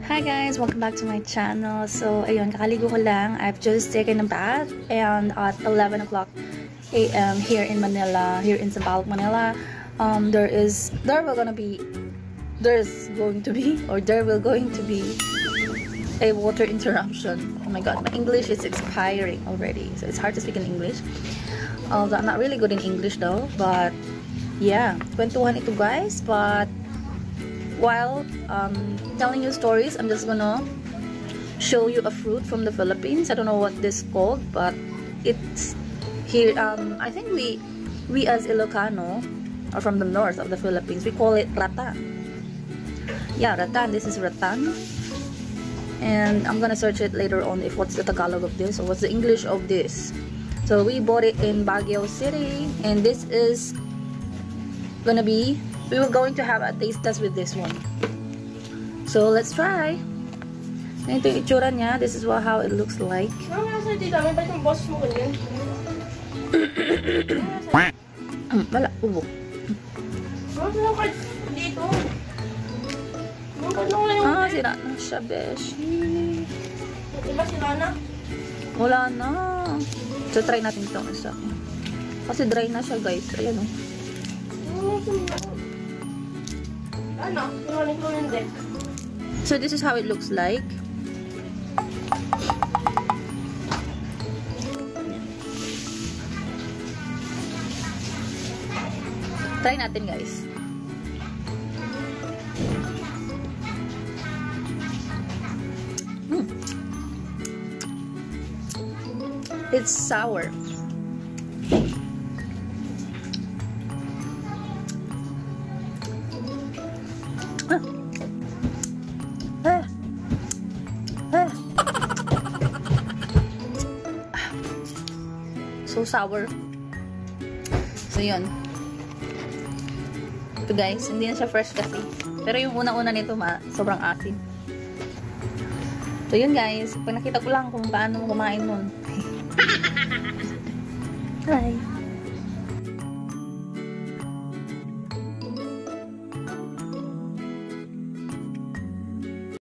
Hi guys, welcome back to my channel. So ayun, kakaligo ko lang. I've just taken a bath and at 11 o'clock a.m. here in Manila, here in Sampaloc, Manila, there will going to be a water interruption. Oh my god, my English is expiring already, so it's hard to speak in English. Although I'm not really good in English though, but yeah, kwentuhan ito guys. But while telling you stories, I'm just gonna show you a fruit from the Philippines. I don't know what this is called, but it's here. I think we as Ilocano, or from the north of the Philippines, we call it ratan. Yeah, ratan. This is ratan, and I'm gonna search it later on if what's the Tagalog of this or what's the English of this. So we bought it in Baguio City, and this is gonna be. We were going to have a taste test with this one. So let's try. Ito yung itsura niya. This is how it looks like. Wala, ubo. Sira na siya, beshi. Diba sila na? Wala na. So try natin itong isa. Kasi dry na siya guys. Ayan o. So this is how it looks like. Try natin guys. It's sour. So sour. So yun. Ito guys, hindi na siya fresh kasi. Pero yung una-una nito sobrang asin. So yun guys, pag nakita ko lang kung paano kumain nun. Hi.